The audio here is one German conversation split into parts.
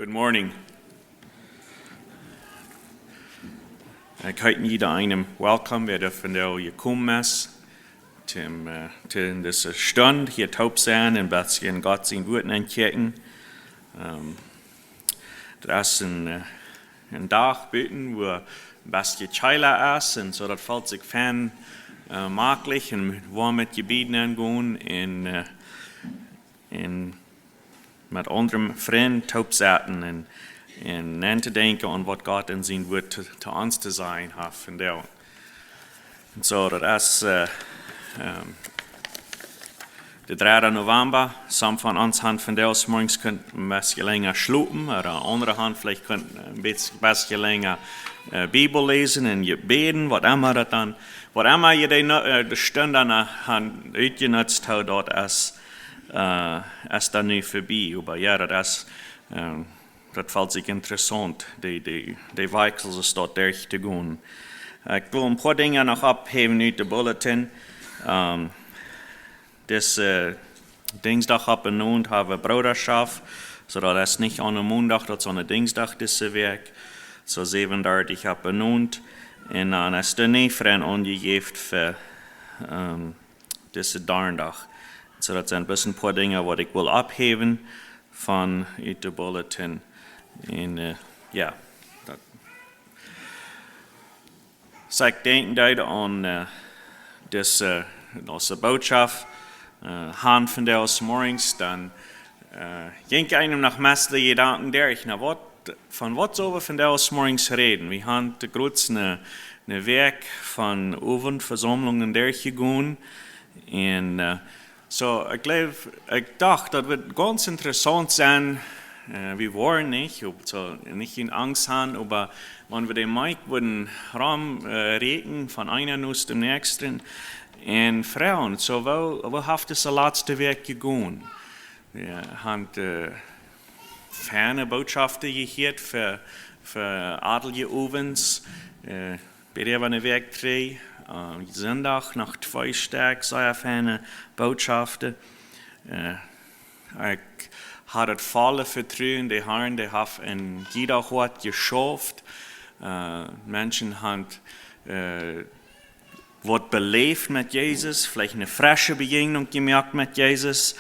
Good morning. Ik heet iedereen welkom bij de vandaag gekomen is. Til deze stund hier taub zijn en wat ze in God zijn woorden entdecken. Er is een dag buiten, wo een beetje cheiler is en zo dat valt zich fan makkelijk en waar met gebieden aangaan en met andere vrienden taub zaten en na te denken aan wat God in zijn woord te ons te zijn heeft vandaag. En zo dat is de 3 november. Some van ons hand vandaag morgens kunt een beetje länger slopen, maar de andere hand vielleicht kunt een beetje länger Bibel lezen en je beden, wat immer je de stund aan uitgenutzt hebt, dat is dan nu voorbij. Maar ja, dat valt zich interessant, die wijksels is dat durch te gaan. Ik wil een paar dingen nog opheven uit de bulletin. Dinsdag op benoemd hebben we broederschap, zodat het niet aan de maandag, dat is aan de dinsdag deze week. Zo 37 heb benoemd. En dan is de neefvriend aangegeven voor deze donderdag. So dat zijn best een paar dingen wat ik wil opheven van uit de bulletin. En ja, dat. Dus ik denk dat aan deze boodschap hand vandaag morgens, dan denk ik nog meestal gedanken durch. Nou, van wat zullen we vandaag morgens reden? We hebben de grootste werk van avondverzamelingen durchgegaan. En ik dacht dat het ganz interessant zijn. We waren niet in Angst haben, aber wenn wir den Mike würden reden von einer nach dem nächsten und Frauen, so wo hat das letzte Werk gegangen? Wir haben ferne Botschaften gehört für adelige Ovens, bei der wir Werk 3. Sonntag nach 2 Tagen sehr ferne Botschaften. Ich habe das volle Vertrauen, die Herren, die haben in jeder Ort geschafft. Menschen haben was belebt mit Jesus, vielleicht eine frische Begegnung gemerkt mit Jesus,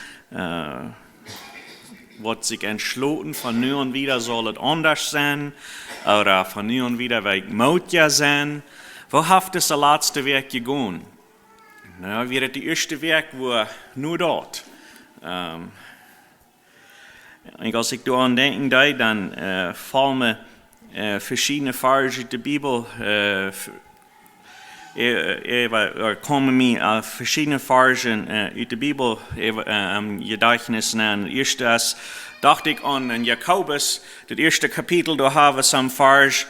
was sich entschlossen, von nu und wieder soll es anders sein, oder von nu und wieder wird Mut ja sein. Wo hat das letzte Werk gegangen? Na, wäre das erste Werk, wo nur dort. Als ich daran denke, dann fallen mir verschiedene Verse der Bibel, kommen mir verschiedene Verse aus der Bibel am Gedächtnis an. Erst dachte ich an Jakobus, das erste Kapitel, da haben wir some Verse.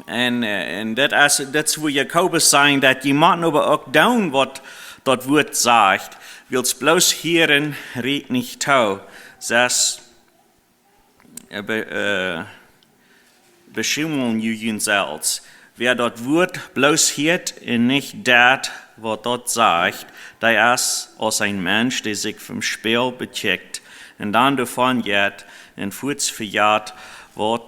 En dat is wo Jakobus sagt, dat jemand aber auch down wat dat Wort sagt, wills bloß hören, red nicht tau. Das beschimmeln you selbst. Wer dat Wort bloß hört und nicht dat, wat dort sagt, der ist als ein Mensch, der sich vom Spiel becheckt und dann davon geht und fuhrt verjagt, wo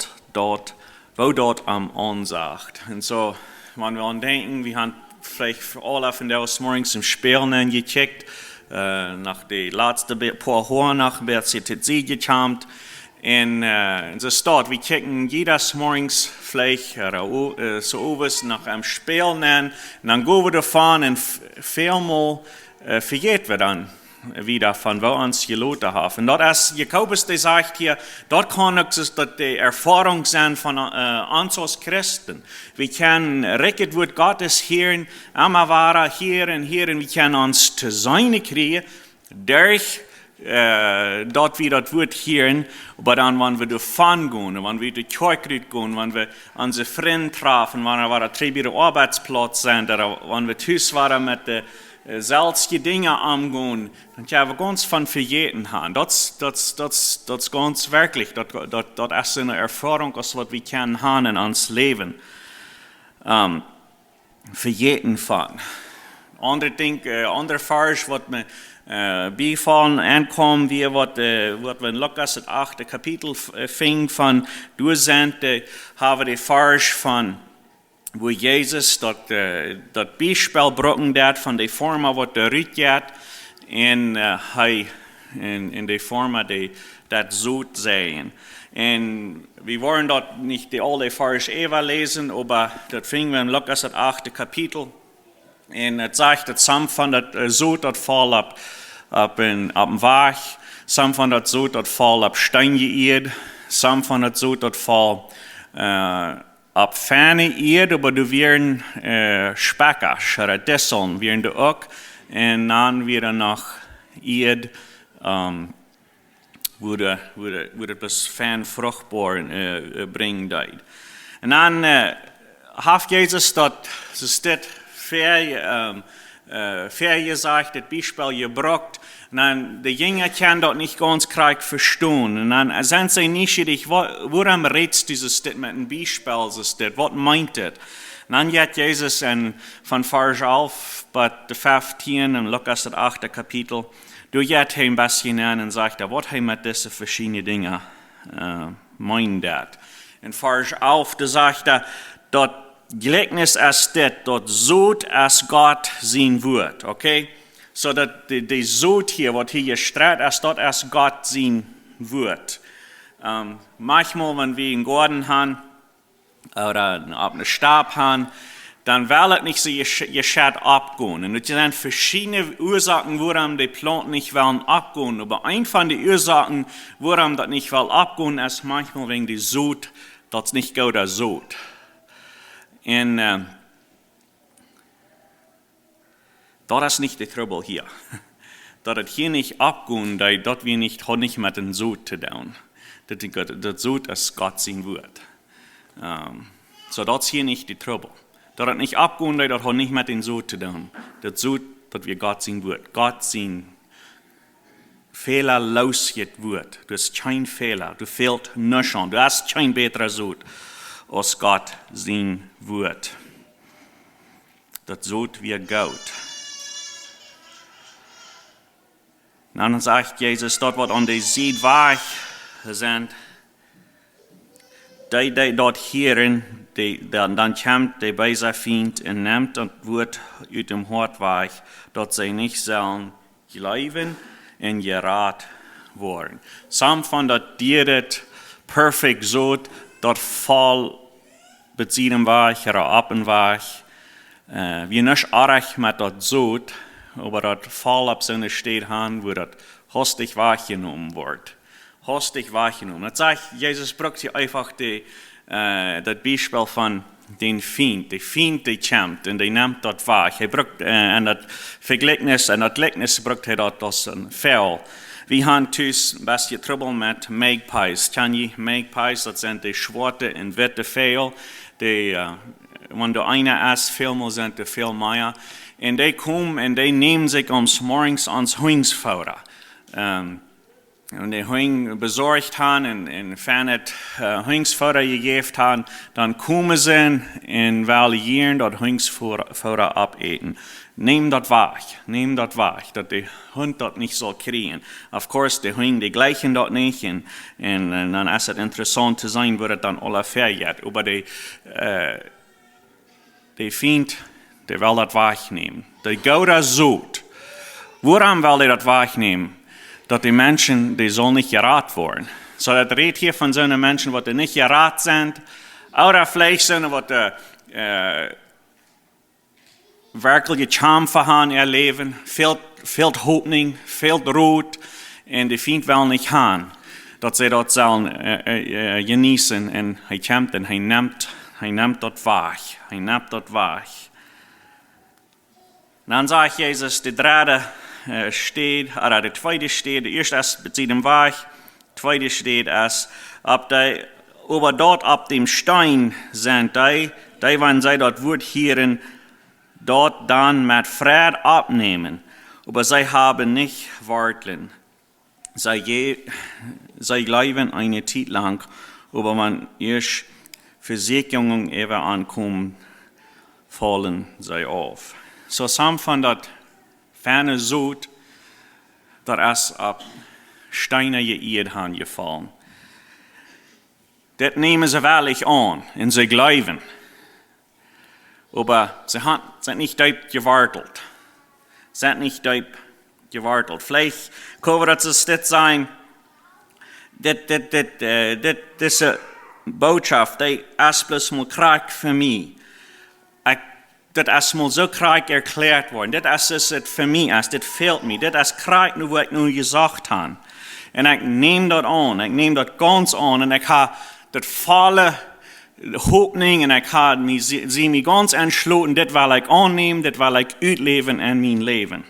dort am ansagt. Und so, wenn wir an denken, wir haben vielleicht alle von der morgens im Spielen gecheckt, nach den letzten paar Jahren nach sie gechampt. Und so steht, wir checken jedes morgens vielleicht so was nach einem Spielen und dann gehen wir davon und vielmal vergeht wir dann wieder von wo uns geloten haben. Und das ist, Jakobus, der sagt hier, dort kann es die Erfahrung sein von uns als Christen. Wir können das Wort Gottes hören, immer weiter hören, wir können uns zu sein kriegen, durch dort wir das Wort hören, aber dann, wenn wir davon gehen, wenn wir durch die Kirche gehen, wenn wir unsere Freunde treffen, wenn wir bei der Arbeitsplatz sind, oder wenn wir Haus waren mit den seltsche Dinge angehen, dann können wir ganz von vergeten haben. Das ganz wirklich, das ist eine Erfahrung, was wir können haben in uns Leben. Vergeten von. Andere Vers, was mir bifallen ankommen, wie was wir in Lukas, das 8. Kapitel fing von, du sind, haben die Vers von, wo Jesus das Beispiel brücken hat von der Form, was der Rüt hat, in der Form, die das Sud sehen. Und wir wollen dort nicht die alle Vers lesen, aber das fing wir in Lukas, das 8. Kapitel. Und es sagt, dass some von das Sud dort fall ab dem Weg, some von das Sud dort fall ab Steingeerd, some von das Sud dort fall ab ferne Erd, aber du werden Speckers oder Desseln werden du auch, und dann wieder noch Erd, wo das fern fruchtbar bringen wird. Und dann hat Jesus dort, so steht, fair gesagt, das Beispiel gebracht. Und dann, die Jünger können dort nicht ganz korrekt verstehen. Und dann sind sie nicht, woran redest du das mit einem Beispiel? Was meint das? Und dann hat Jesus von Vers 11 bis 15 in Lukas, das 8. Kapitel, du geht ein bisschen an und sagt, was haben mit diesen verschiedenen Dingen meint das? In Vers 11, da sagt dort Gleichnis ist das, dort Sod als Gott sein wird, okay? So, dass die Sod hier, was hier gestrahlt ist, dort als Gott sein wird. Manchmal, wenn wir in Garten haben, oder auf einem Stab haben, dann will es nicht so gescheit abgehen. Und es sind verschiedene Ursachen, warum die Planten nicht wollen abgehen. Aber eine von den Ursachen, warum das nicht will abgehen, ist manchmal wegen der Sod, dass es nicht gut ist, Sod. Und das ist nicht der Trouble hier. Dass es hier nicht abgehen, dass wir nicht mit dem Sod zu tun. Das Sod ist Gott sein Wort. So, das ist hier nicht der Trouble. Dass es nicht abgehen, das hat nicht mit dem Sod zu tun. Das Sod, dass wir Gott sein Wort. Gott sein fehlerlos Wort. Du hast keinen Fehler, du fehlst nichts an. Du hast kein besseres Sod als Gott sein Wort. Das Sod wird gut. Dann sagt Jesus, dort was an der Seed weich sind, die dort hören, dann kommt der böse Feind und nimmt das Wort aus dem Hort weich, dass sie nicht sollen glauben und gerat worden. Some von dat dieret perfect Sod, dort fall beziehen weich oder ab und weich. Wir nicht arg mit dat Sod, aber dat Fall ab so eine steht han, wo dat hastig wahrgenommen wird. Hastig wahrgenommen. Das sagt, Jesus braucht hier einfach das Beispiel von den Feind. Der Feind, der kommt und der nimmt das wahr. Er braucht an das Vergleichnis, an das Gleichnis braucht er das ein Fell. Wir haben ein bisschen Trouble mit Magpies. Kann je Magpies, das sind die schwarze und weiße Fell, die, wenn du eine isst, viel mehr sind, viel mehr. Und die kommen und die nehmen sich morgens ans Hüngsfutter. Und die Hüng besorgt haben und fernet Hüngsfutter gegeben haben, dann kommen sie und validieren das Hüngsfutter abeten. Nehmen das wahr, dass der Hund das nicht soll kriegen. Of course, die Hüng, die gleichen das nicht und dann ist es interessant zu sein, wo das dann alle verjährt. Aber die Feind, der will das wahrnehmen. Der Gooda Sod. Woran will er das wahrnehmen? Dass die Menschen, die sollen nicht gerat werden. So, das redet hier von so einen Menschen, die nicht gerat sind, oder vielleicht sind, die wirkliche Kämpfe haben ihr Leben, viel Hoffnung, viel Ruhe, und die Feind will nicht haben, dass sie das sollen genießen, und er kommt und er nimmt das wahr. Dann sagt Jesus, die dritte steht, oder der zweite steht, der erste ist bezieht dem Weg, der zweite steht als, aber dort ab dem Stein sind die wenn sie dort Wort hören, dort dann mit Frieden abnehmen, aber sie haben nicht warten. Sie bleiben eine Zeit lang, aber wenn erst Versicherungen eben ankommen, fallen sie auf. so sam von dat ferne Zoot, dat es ab Steine geirrt han gefallen. Das nehmen sie wahrlich an, und sie glauben. Aber sie sind nicht dort gewartet. Sind nicht dort gewartet. Vielleicht kann das sein, diese Botschaft, die ist bloß mal Krieg für mich. Das ist mal so Krieg erklärt worden. Das ist es für mich, das fehlt mir. Das ist Krieg, nur was ich nur gesagt habe. Und ich nehme das an, ich nehme das ganz an, und ich habe das volle Hoffnung, und ich habe mich ganz entschlossen, das will ich annehmen, das will ich ausleben in mein Leben.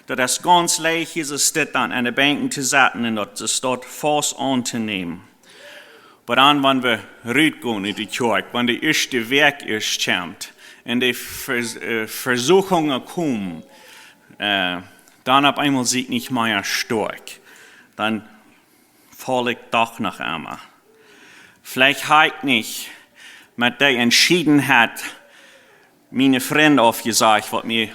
Das ist ganz leicht, dieses das dann an der Bank zu setzen und das dort fast anzunehmen. Aber dann, wenn wir rausgehen in die Kirche, wenn der erste Weg ist, kommt, und die Versuchungen kommen, dann auf einmal sieht nicht mehr stark. Dann falle ich doch noch einmal. Vielleicht halt nicht mit der Entschiedenheit meine Freunde aufgesagt, was mir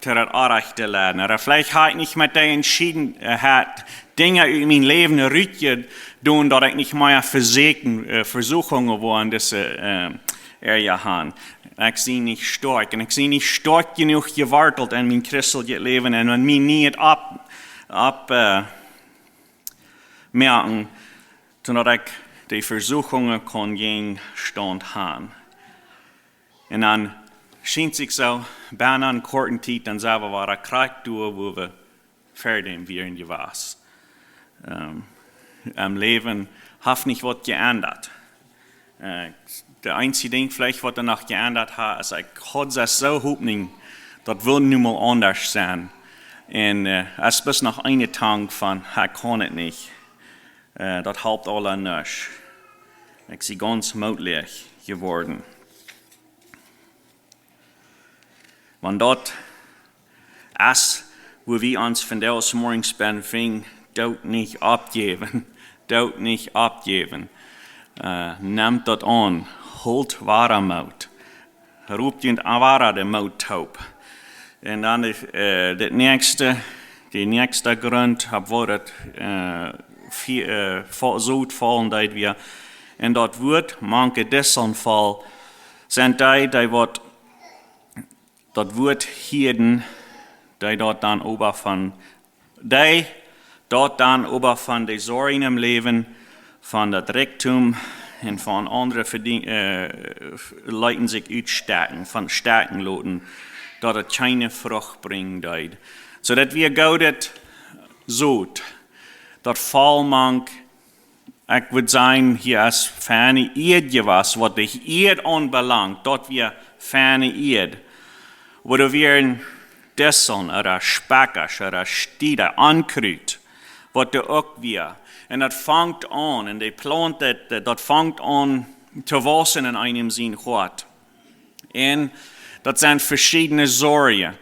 zu erreichen lernen. Oder vielleicht halt nicht mit der Entschiedenheit Dinge in mein Leben rücken, dass ich nicht mehr Versuchungen waren, das habe. Ich sehe nicht stark. Und ich sehe nicht stark genug gewartet in mein christliches Leben und mich nicht merken, dass ich die Versuchungen kann gegen Stand haben. Und dann scheint sich so, beinahe einen kurzen Zeit, dann selber war ein Krieg durch, wo wir fertig wären gewesen. Am Leben hat nicht was geändert. Der einzige Ding, vielleicht, was danach geändert hat, ist, ich hatte das so Hoffnung, das wird nun mal anders sein. Und es bis nach einem Tag von, ich kann es nicht. Das hilft alle nicht. Ich bin ganz mutig geworden. Wenn dort ist, wo wir uns von der aus morgens fingen, dort nicht abgeben, nehmt das an, holt wahre Mut, ruft ihn wahre den Mut taub. Und dann der nächste Grund, wo das so fallen, dass wir in dort wird, manche dessen Fall, sind die wird dort wird Hirden, die dort dann ober von die Sorgen im Leben, von der Drecktum und von anderen Leuten sich ausstärken, von Stärken loten, dass es keine Frucht bringt. So dass wir Gott so, dat Fall mank, ich würde sagen, hier ist ferne Erd was dich Erd anbelangt, dort wir ferne Erd. Wo wir in Desseln oder Speckers oder Stieder ankriegt, was du auch wir. Und das fängt an, und die plant das fängt an zu wachsen in einem Sinn Gott. Und das sind verschiedene Sorgen.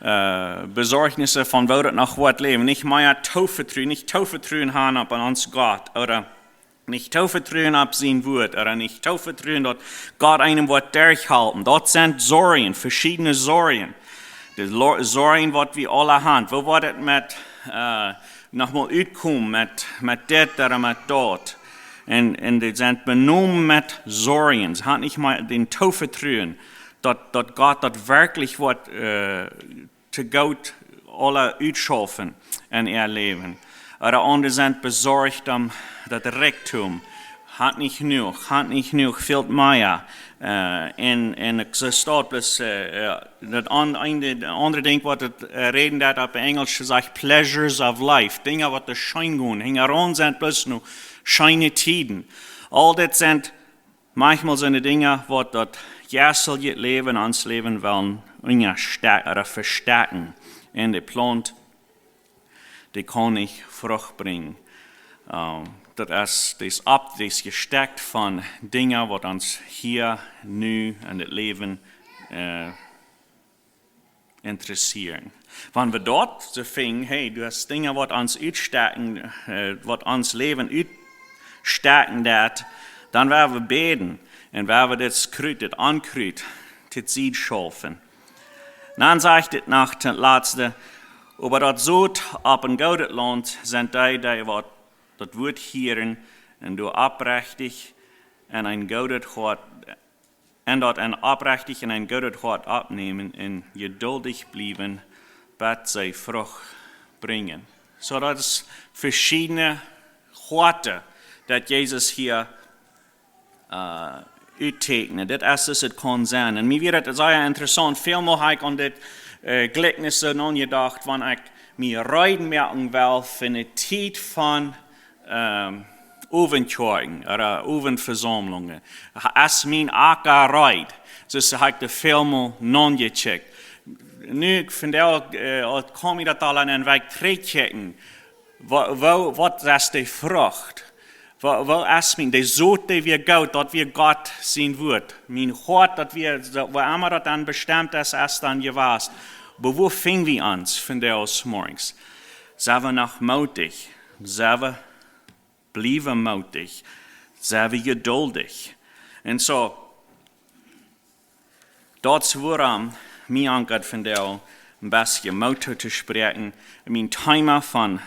Besorgnisse von wo das nach Gott leben. Nicht mehr Tauvertrauen haben an uns Gott. Oder nicht Tauvertrauen ab sein Wort. Oder nicht Tauvertrauen, dass Gott einem Wort durchhalten. Dort sind Sorgen, verschiedene Sorgen. Die Sorgen, was wir alle haben. Wo war das mit, nochmal utkommen, mit das oder mit dort. Und die sind benommen mit Sorgen. Sie haben nicht mal den Tauvertrauen. dass Gott das wirklich wird, zu Gott alle ausschaffen in ihr Leben. Oder andere sind besorgt das Reichtum. Hat nicht genug, fehlt mehr. Und es steht bloß, das andere Ding, was reden das auf Englisch sagt, pleasures of life. Dinge, was das Schein gehen. Hingeron sind bloß nur scheine Tiden. All das sind manchmal so Dinge, was das geistliche Leben ans Leben wollen, oder verstärken. Und die Plant, die kann nicht Frucht bringen. Das ist gestärkt von Dingen, was uns hier, nu, in das Leben interessieren. Wenn wir dort so fingen, hey, du hast Dinge, was uns ausstärken, was uns Leben ausstärken, dann werden wir beten. Und werden wir das Krüt, das Ankrüt, das Seed schaufeln. Dann sagt es nach dem Letzten, aber das Sod ab ein gutes Land sind die was das Wort hören und du abrechtig und ein gutes Hort und dort ein abrechtig und ein gutes Hort abnehmen und geduldig bleiben, bis sie Frucht bringen. So das ist verschiedene Worte, die Jesus hier uittekenen. Dat is het kan zijn. En mij werd het zeer interessant. Veel heb ik aan dit gelijkenissen aangedacht, wanneer ik mij rijden merken wil van de tijd van oventuigen, of ovenverzamelingen. Als mijn akker rijdt, dus heb ik de film nagecheckt. Nu, ik vind het kom ik dat al aan en wij terugchecken. Wat is de vrucht? Wat is mijn, de zoet die we gaan, dat we God zien wordt. Mijn hart, dat we, waar immer dat dan bestemd is dan geweest. Maar wo fingen we ons vandaag morgens? Zijn we nog moedig? Zijn we blijven moedig? Zijn we geduldig? En zo, dat is waarom mij ankert vandaag een beetje motor te spreken. Mijn thema van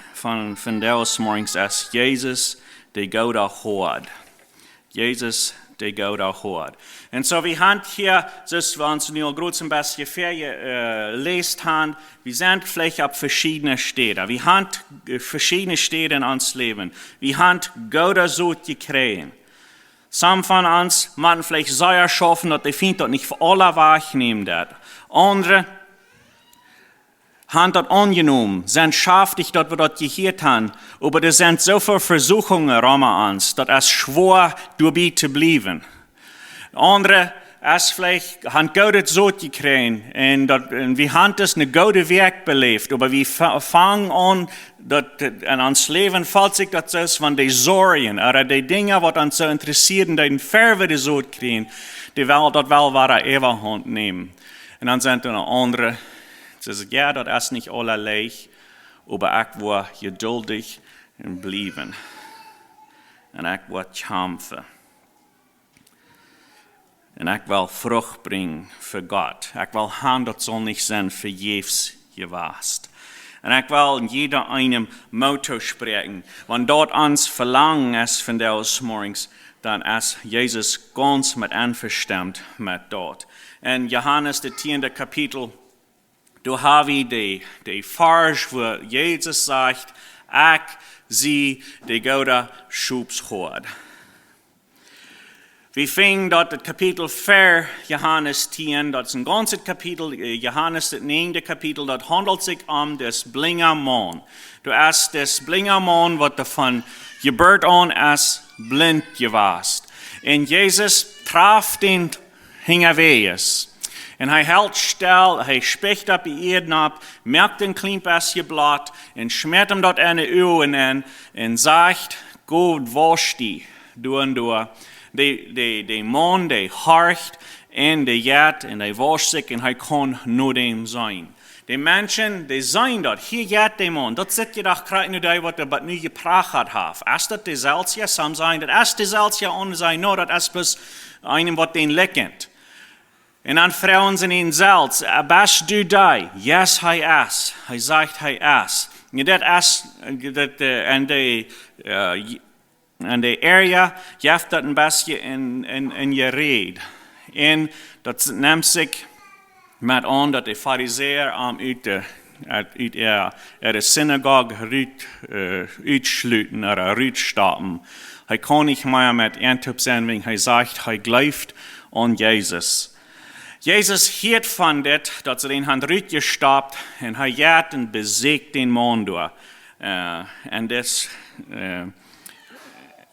vandaag morgens is Jezus, de Gooda Hoad. Jezus, de Gooda Hoad. En zo, we hebben hier, zoals we ons nu al groot een beetje gelezen hebben, we zijn vielleicht op verschillende steden. We hebben verschillende steden in ons leven. We hebben Gooda zoet gekregen. Some van ons moeten vielleicht sehr schaffen, dat de vindt dat niet voor alle wahrnehmen dat. Andere haben das angenommen, sind schaftig, dass wir das gehört haben, aber da sind so viele Versuchungen rum uns, dass es schwer dabei zu bleiben. Andere, es vielleicht, haben Gott so gekriegt, und wir haben das eine gute Werk belebt, aber wir fangen an, in uns Leben fällt sich das aus von den Sorgen, oder die Dinge, die uns so interessieren, die Färbe so kriegen, die will das wahre Ewigkeit nehmen. Und dann sind da noch andere, sie sagen, ja, das ist nicht allerlei, aber ich will geduldig bleiben. Und ich will kämpfen. Und ich will Frucht bringen für Gott. Ich will haben, das soll nicht sein für Jesus gewesen. Und ich will in jeder einem Motto sprechen. Wenn dort uns Verlangen ist von des Morgens, dann ist Jesus ganz mit einverstanden mit dort. In Johannes, das 10. Kapitel, da habe ich die Vers, wo Jesus sagt, ich, sie, die Gooda Schubshoad. Wir finden dort das Kapitel 4, Johannes 10, das ist ein ganzes Kapitel, Johannes das 9. Kapitel, das handelt sich das Blingermann. Du hast das Blingermann, was davon Geburt an ist, blind gewesen. Und Jesus traf den Hingerwees. Und er hält still, er spricht auf die Erde ab, merkt ein klein bisschen Blatt und schmiert ihm dort eine Augen an und sagt, Gott, wasch die, du und du. Der Mann, der horcht und der jät und der wascht sich und er kann nur dem sein. Die Menschen, die sein dort, hier jät der Mann, dort sitzt ihr doch gerade nur da, was der nie gebracht hat. Ist das die Salzia, sam sein, das ist die Salzia ohne sein, no, das ist bloß einem, was den leckend. Und dann fragen sie ihn selbst, bist du da? Yes, er ist. Er sagt, er ist. Und das ist, in der Area, jeft das ein bisschen in ihr Rede. Und das nimmt sich mit an, dass die Pharisäer uit der Synagoge uitschluiten oder uitstappen. Er kann nicht mehr mit Antwort sein, wenn er sagt, er glaubt an Jesus. Jesus hört von das, dass er den Hand gestoppt und er jagt und besiegt den Mann durch. Und das,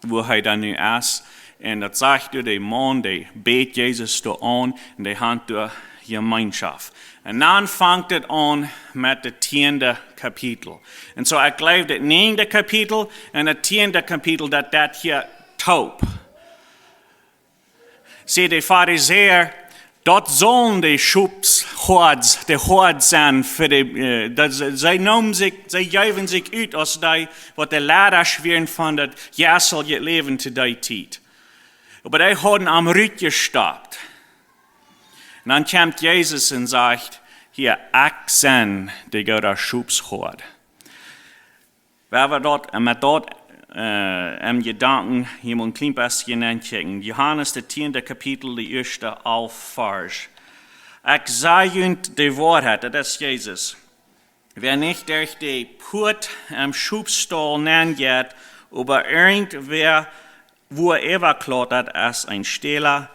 wo er dann nu ist. Und das sagt der Mann, der bet Jesus da an und der Hand durch Gemeinschaft. Und dann fängt es an mit dem 10. Kapitel. Und so, ich glaube, das 9. Kapitel und das 10. Kapitel, das hier taub. Sie, die Pharisäer, dort sollen die Schubshords, die Hords sein, für die, sie geben sich uit als die, was der Lehrer schweren von das, ja, soll ihr Leben zu der Zeit. Aber die haben am Rücken gestoppt. Und dann kommt Jesus und sagt, hier Axen, die Goda Schubshoord. Wer wir dort, met dort im Gedanken hier ein klein bisschen anchecken. Johannes, der 10. Kapitel, die erste Vers. Ich sage euch die Wahrheit, das ist Jesus. Wer nicht durch die Put am Schubstall nennt, aber irgendwer, wo überklottert als ein Stehler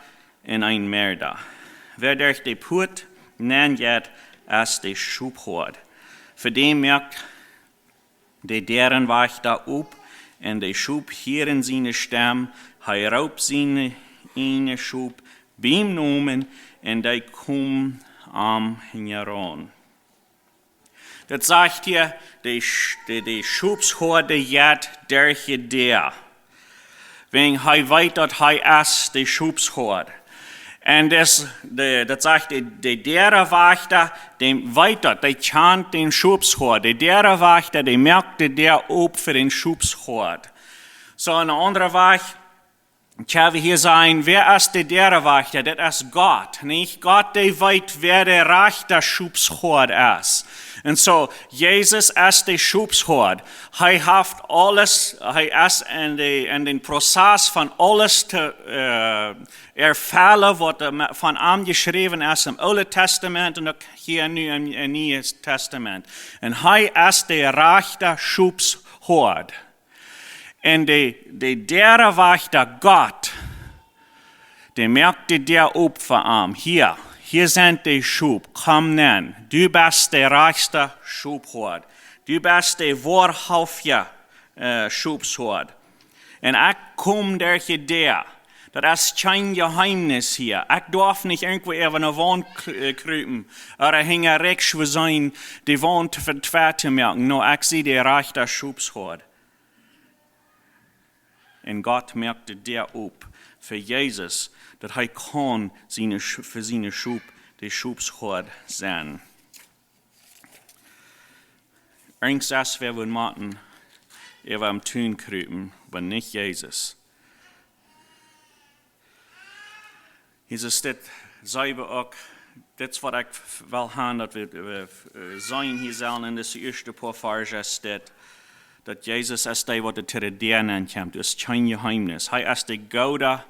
und ein Mörder. Wer durch die Put nennt, als die Schubhord. Für den merkt die deren Wächter up und die Schub hier in seine Stamm, raubt seine Schub, beim Nomen und die kommen am heran. Das sagt hier, die Schubshorde jet durch der. Wenn er weiß, dass er ist die Schubshorde. Und das sagt, der Wächter, dem weiter, der chant den Schubshorde. Der Wächter, der merkte der ob für den Schubshorde. So, ein anderer Weg, kann wir hier sagen, wer ist der Wächter? Das ist Gott, nicht? Gott, der weiß, wer der rechte Schubshorde ist. Und so, Jesus ist der Schubshord. Er hat alles, er ist in den Prozess von alles zu erfüllen, was von ihm geschrieben ist im Alten Testament und auch hier im Neuen Testament. Und er ist der rechte Schubshord. Und der Wächter Gott, der merkte der Opfer am. Hier sind die Schub, komm nen. Du bist der reichste Schubhord. Du bist der wahrhaftige Schubshord. Und ich komme durch dir. Das ist kein Geheimnis hier. Ich darf nicht irgendwo über eine Wand kriechen oder hängen rechts sein, die Wand vertwert zu merken. No, ich sehe der reichste Schubshord. Und Gott merkte der ob für Jesus, dass er kann für seine Schub, die Schubshord sein. Irgendwas wir machen, wir am Tun kriechen, aber nicht Jesus. Jesus, das selber auch, das was ich will haben, dass wir sein hier sollen in das erste paar Verse steht, dass Jesus ist der, was der dir nennt, das ist kein Geheimnis. Er ist der Gooda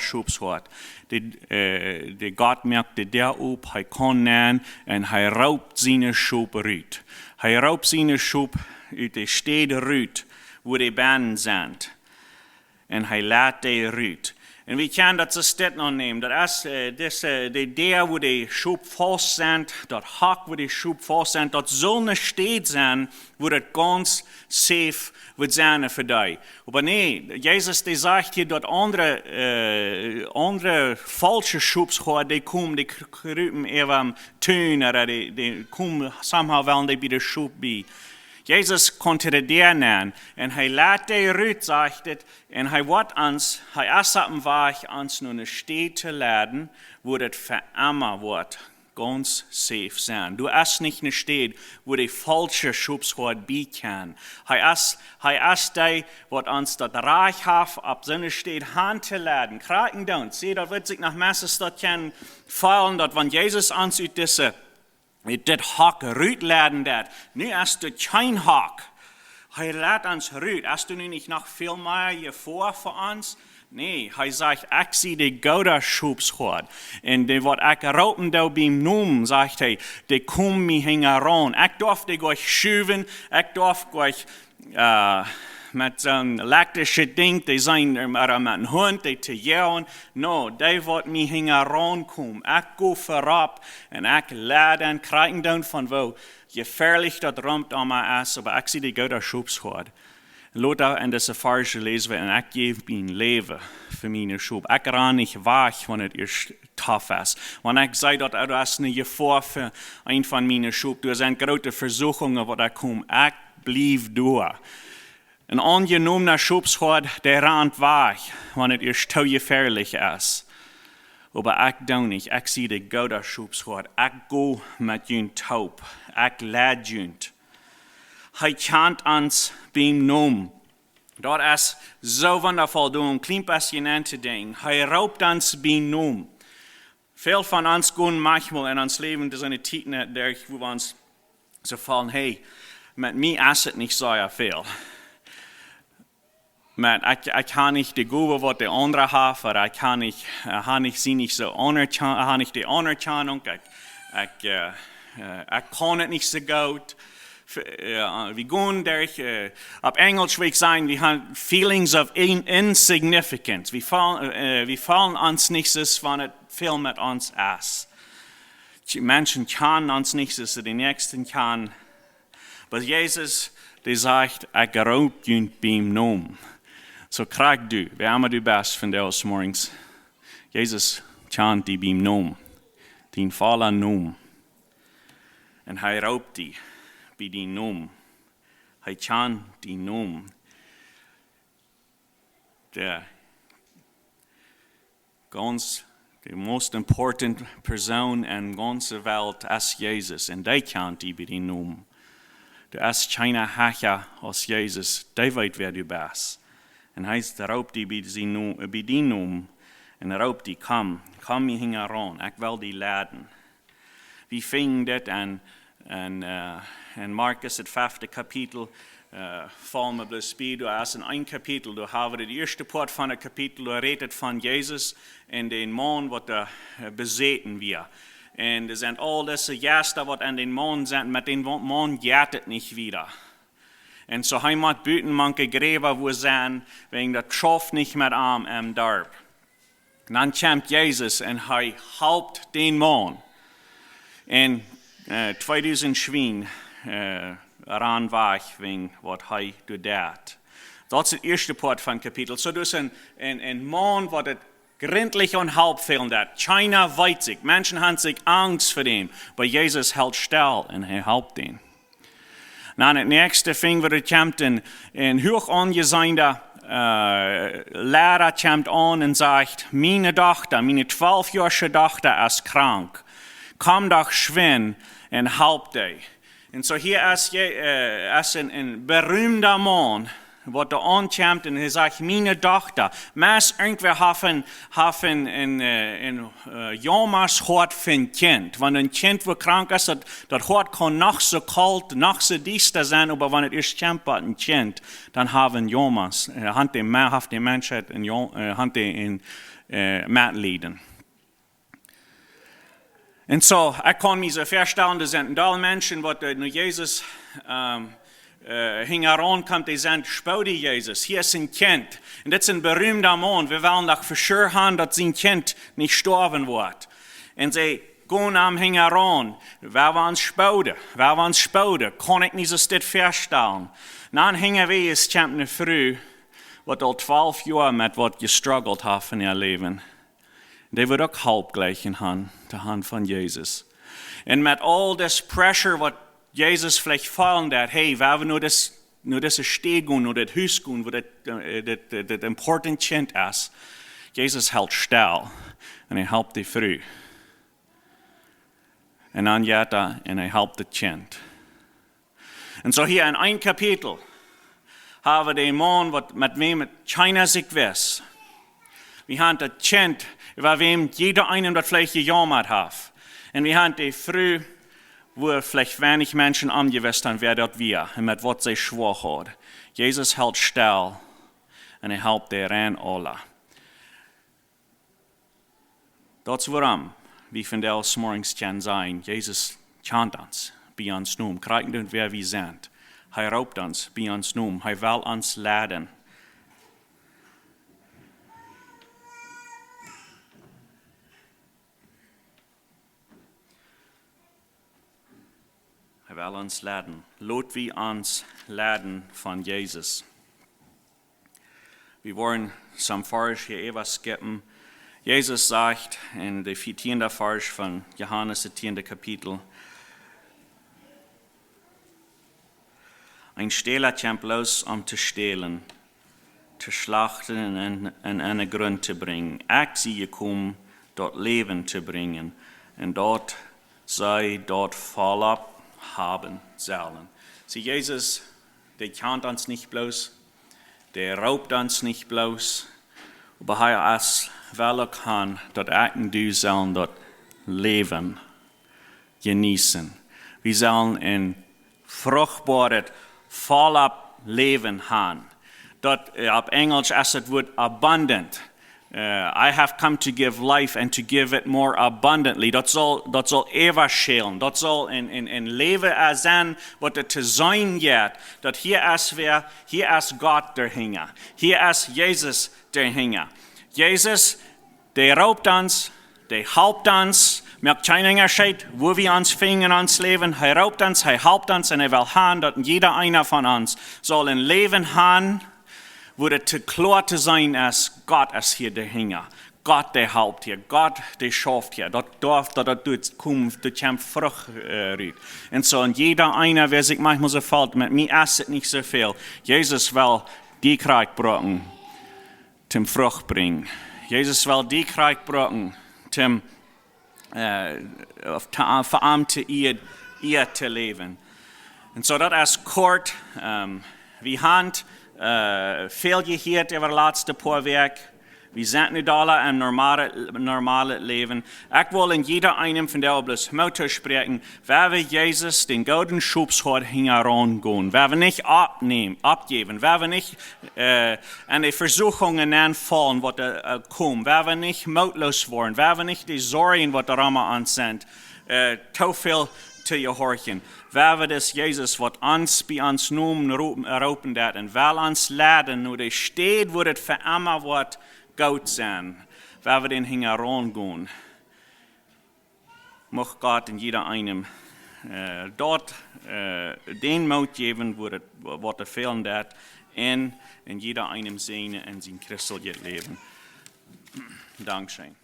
Schubshord. Der Gott merkte der ob, er kann nennen und er raubt seine Schub rüt. Er raubt seine Schub aus der Städte rüt, wo die Banden sind. Und er lädt die rüt. Und wir können das Stadt noch nehmen. Das ist der, wo die Schub fast sind, das Hack, wo die Schub fast sind, das soll eine Stadt sein, wo das ganz safe wird sein für dich. Aber nee, Jesus, der sagt hier, dass andere falsche Schubshorde, die kommen, die krüpen eben am Tun, oder die kommen, somehow wollen die bei der Schub bei. Jesus konnte der nennen, und er lädt die Rüt, sagt es, und er wird uns, er ist auf dem Weg, uns nur eine Städte laden, wo das für immer wird, ganz safe sein. Du hast nicht eine Stadt, wo die falsche Schubshorde bei kann. Er ist der, was uns das Reich hat, ab so eine Stadt hanzuladen, kraken down. Sieh, da wird sich nach Messes dort fallen, dass wenn Jesus uns ut diese das Hack rüt laden dat. Nu hast du kein Hack. Er lädt uns rüt. Hast du nicht noch viel mehr hier vor für uns? Nee, er sagt, ich sehe die Gooda Schubshord. Und die, was ich raupen da beim Nomen, sagt er, die kommen mir heran. Ich darf die euch schüben, ich darf euch mit so einem elektrischen Ding, die sind oder mit einem Hund, die zu jagen. No, die wird mir herankommen. Ich gehe vorab und ich lade und kriege dann von wo gefährlich das Raum an mir ist, aber ich sehe die Gooda Schubshord. Lothar in dieser Verse lesen wir, und ich gebe mein Leben für meine Schub. Ich renne nicht weg, wenn es tough ist. Wenn ich sage, dass du hast eine Gefahr für einen von meinen Schub, du hast eine große Versuchung, wo da kommt, ich bleibe durch. Ein angenommener Schubshord, der rennt weg, wenn es zu gefährlich ist. Aber ich tue nicht. Ich sehe die Gooda Schubshord. Ich gehe mit ihm taub. Ich lade ihn. Er kennt uns beim Namen. Das ist so wundervoll, du ein klein bisschen anzudenken. Er raubt uns beim Namen. Veel van ons gaan manchmal in ons leven, er zijn een tijd wo wir uns so fallen, hey, met mij is het niet zo veel. Ik kan niet de goede wat de andere hebben, ik kan niet zien niet zo anerkennung, niet de anerkennung, ik kan het niet zo goed. We gaan durch, op Engels wil ik zeggen, we hebben feelings of insignificance. We fallen ons niet zo van het veel met ons is. Menschen kennen ons niet zo, de nächsten kennen. Maar Jezus, die zegt, ik roep je bij hem naam. So krijg du, we hebben du best van des morgens. Jezus kent die bij hem naam, die volle naam. En hij roept die bij die naam. Hij kent die naam. De most important persoon in de ganze wereld is Jezus. En die kent die bij die naam. Er is geen hacker als Jezus, die weet wer du bist. En hij roept die bij die naam. En roept die, kom je hing aan, ik wil die laden. We vingen dit in Markus, het 5e kapitel, vallen we bloos bij. Er is een kapitel, daar hebben we het eerste part van het kapitel, daar redt het van Jezus en den man wat bezeten wir. En er zijn al deze gasten wat aan den man zijn, met den man gaat het niet wieder. En zo hij moet buiten manke greven wo zijn, wegen dat schoft niet met arm im dorp. En dan komt Jezus en hij helpt den man. En 2000 schwien ran weg, wegen wat hij doet. Dat is het eerste part van het kapitel. Zo dus een man wat het gründlich und halbfehlend dat. China weet zich. Menschen haben sich Angst vor dem. Aber Jesus hält still und helpt ihn. Dan het nächste ving we het komt een hoog aangeziende leraar komt aan en zegt, mijn 12-jarige dochter is krank. Kom doch schwin en help die. En zo hier is een beroemde man, wat er aankomt en hij zegt, mijn dochter, mas irgendwer hebben een jammer's hart van kind. Want een kind wat krank is, dat hart kan nog zo koud, nog zo diester zijn, maar wanneer het eerst komt een kind, dan hebben jammer's. Heeft de mensheid een medelijden. En zo, ik kan me zo voorstellen, er zijn alle mensen wat nu Jezus hing aan komt, die zijn spouwde Jezus. Hier is een kind. En dit is een beroemde man. We willen toch verzekeren dat zijn kind niet sterven wordt. En ze gaan aan hing aan. Waar we ons spouwden. Kon ik niet zo dit voorstellen. Dan hingen we eens naar vrouw, wat al 12 jaar met wat gestruggeld heeft in haar leven. Die wordt ook hulp gleich in de hand van Jezus. En met al this pressure wat Jezus vielleicht fallen dat, hey, waar we nu deze steeg gaan, nu dat huis gaan, waar dat important kind is. Jezus houdt stil en hij helpt die vrouw. En dan gaat hij en hij helpt het kind. En zo hier in een kapitel hebben we de man wat met China zich wist. We hebben het kind, waar wem jeder einen dat vielleicht gejammerd heeft. En we hebben die vrouw, wo vielleicht wenig Menschen angewusst haben, wer dort wir und mit was sie schwach hat. Jesus hält still und helpt die rein alle. Dat is waarom we vandaag morgens kunnen zijn. Jesus kent ons bij ons naam. Kijken we wer we zijn. Hij roept ons bij ons naam. Hij wil ons leiden. Hij wil ons leiden. Laat we ons leiden van Jezus. We worden some Vers hier even skippen. Jezus sagt in de 14e Vers van Johannes, het 10e kapitel. Ein Stehler komt los om te stehlen, te slachten en een grund te brengen. Ik zie je komen dat leven te brengen. En dat zij dat volop haben sollen. Zie, Jezus, der kent ons niet bloos, der raubt ons niet bloos, aber hij is wel kan dat ik en du zullen dat Leben genießen. Wir sollen ein fruchtbares, volles Leben haben. Dort auf Englisch ist das Wort abundant. I have come to give life and to give it more abundantly. Dat zal eeuwig schelen. Dat zal een leven zijn wat het te zijn gaat. Dat hier is God dahinter. Hier is Jezus dahinter. Jezus, der roept ons, der helpt ons. Maakt geen onderscheid wo wir ons vinden in ons leven. Hij roept ons, hij helpt ons en hij wil gaan dat jeder einer van ons zal een leven haben, wo es te klar te zijn is, Gott is hier dahinter. Gott, der helpt hier. Gott, der schafft hier. Dat darf, dat doet, komt Frucht uit. En so, und jeder einer, wer sich manchmal so fällt, mit mir ist es nicht so viel. Jesus will die Kraft brauchen, zum Frucht bringen. Jesus will die Kraft brauchen, zum verarmte ihr zu leben. Und so, das ist kurz, wir haben veel gehört über das letzte paar Wochen. Wir sind nicht alle im normalen Leben. Ich will in jeder einem von der bloß Motto sprechen, wer wir Jesus den golden Schubs hat herangehen, wer wir nicht abgeben, wer wir nicht an die Versuchungen fallen, die kommen, wer wir nicht mutlos werden, wer wir nicht die Sorgen, die daran sind, zu viel zu gehorchen. Wer wir das Jesus, was uns bei uns nun rufen dat und wer uns leiden, nur der steht, wo das für immer wird gut sein. Wer wir den herangehen. Mag Gott in jeder einem dort den Mut geben, wo er fehlen dat, und in jeder einem sehen in sein christliches Leben. Dankeschön.